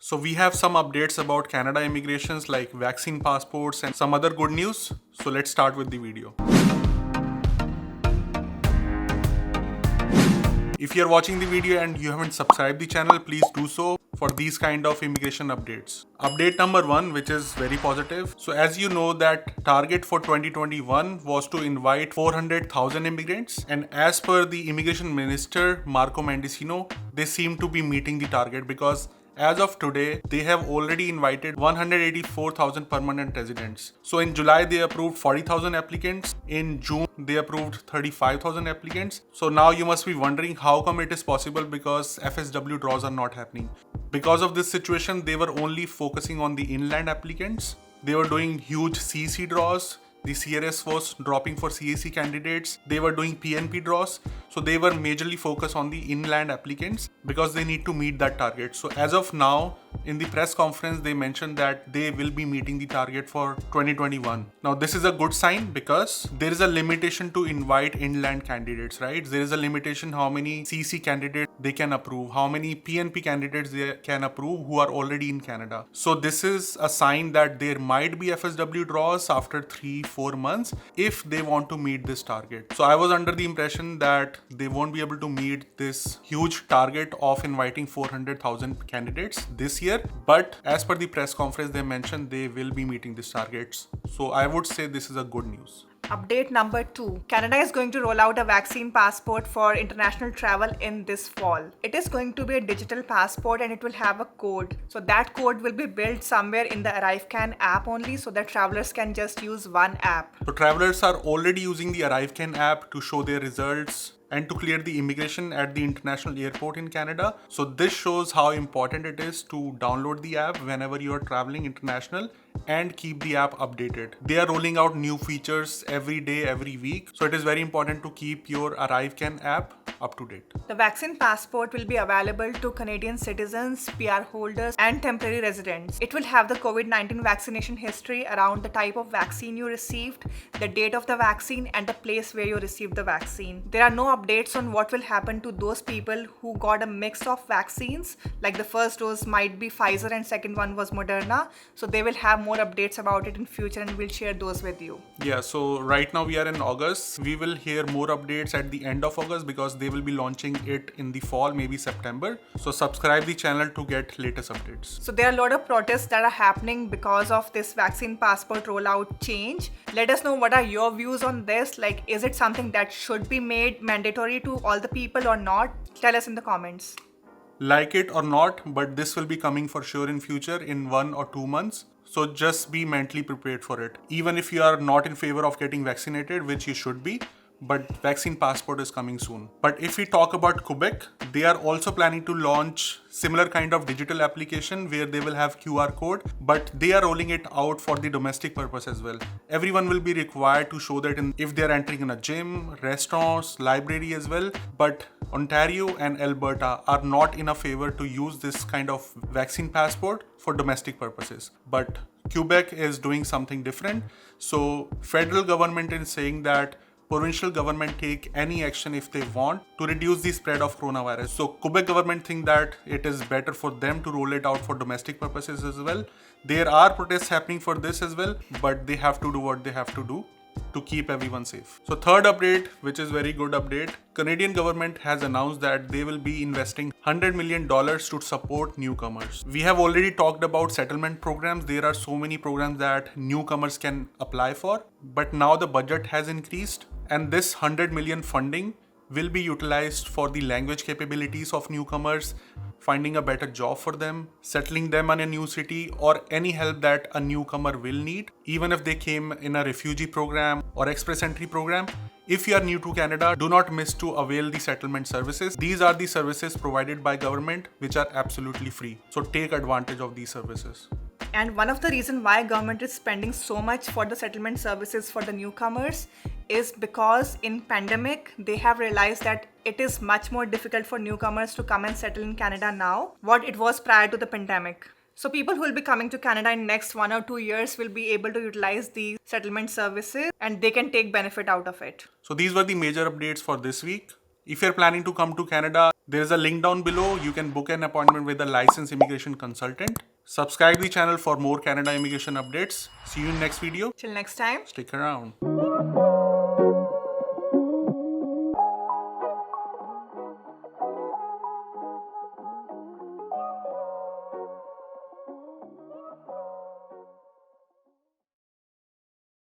So we have some updates about Canada immigrations like vaccine passports and some other good news. So let's start with the video. If you're watching the video and you haven't subscribed the channel, please do so for these kind of immigration updates. Update number 1, which is very positive. So as you know that target for 2021 was to invite 400,000 immigrants, and as per the immigration minister Marco Mendicino, they seem to be meeting the target because as of today, they have already invited 184,000 permanent residents. So in July, they approved 40,000 applicants. In June, they approved 35,000 applicants. So now you must be wondering how come it is possible because FSW draws are not happening. Because of this situation, they were only focusing on the inland applicants. They were doing huge CC draws. The CRS was dropping for CAC candidates. They were doing PNP draws. So they were majorly focused on the inland applicants because they need to meet that target. So as of now, in the press conference, they mentioned that they will be meeting the target for 2021. Now, this is a good sign because there is a limitation to invite inland candidates, right? There is a limitation how many CC candidates they can approve, how many PNP candidates they can approve who are already in Canada. So this is a sign that there might be FSW draws after 3-4 months if they want to meet this target. So I was under the impression that they won't be able to meet this huge target of inviting 400,000 candidates this year. But as per the press conference, they mentioned they will be meeting these targets. So I would say this is a good news. Update number 2. Canada is going to roll out a vaccine passport for international travel in this fall. It is going to be a digital passport and it will have a code. So that code will be built somewhere in the ArriveCan app only so that travelers can just use one app. So travelers are already using the ArriveCan app to show their results and to clear the immigration at the international airport in Canada. So this shows how important it is to download the app whenever you are traveling international and keep the app updated. They are rolling out new features every day, every week. So it is very important to keep your ArriveCan app up to date. The vaccine passport will be available to Canadian citizens, PR holders, and temporary residents. It will have the COVID-19 vaccination history around the type of vaccine you received, the date of the vaccine, and the place where you received the vaccine. There are no updates on what will happen to those people who got a mix of vaccines, like the first dose might be Pfizer and second one was Moderna. So they will have more updates about it in future and we'll share those with you. Yeah, so right now we are in August. We will hear more updates at the end of August because they will be launching it in the fall, maybe September. So subscribe the channel to get latest updates. So there are a lot of protests that are happening because of this vaccine passport rollout change. Let us know what are your views on this. Like, is it something that should be made mandatory to all the people or not? Tell us in the comments. Like it or not, but this will be coming for sure in future in 1 or 2 months. So just be mentally prepared for it. Even if you are not in favor of getting vaccinated, which you should be, but vaccine passport is coming soon. But if we talk about Quebec, they are also planning to launch similar kind of digital application where they will have QR code, but they are rolling it out for the domestic purpose as well. Everyone will be required to show that if they are entering in a gym, restaurants, library as well. But Ontario and Alberta are not in a favor to use this kind of vaccine passport for domestic purposes. But Quebec is doing something different. So federal government is saying that provincial government take any action if they want to reduce the spread of coronavirus. So Quebec government think that it is better for them to roll it out for domestic purposes as well. There are protests happening for this as well, but they have to do what they have to do to keep everyone safe. So third update, which is very good update, Canadian government has announced that they will be investing $100 million to support newcomers. We have already talked about settlement programs. There are so many programs that newcomers can apply for, but now the budget has increased and this 100 million funding will be utilized for the language capabilities of newcomers, finding a better job for them, settling them in a new city, or any help that a newcomer will need, even if they came in a refugee program or express entry program. If you are new to Canada, do not miss to avail the settlement services. These are the services provided by government which are absolutely free. So take advantage of these services. And one of the reasons why government is spending so much for the settlement services for the newcomers is because in pandemic, they have realized that it is much more difficult for newcomers to come and settle in Canada now what it was prior to the pandemic. So people who will be coming to Canada in next 1 or 2 years will be able to utilize these settlement services and they can take benefit out of it. So these were the major updates for this week. If you're planning to come to Canada, there is a link down below. You can book an appointment with a licensed immigration consultant. Subscribe the channel for more Canada immigration updates. See you in next video. Till next time. Stick around.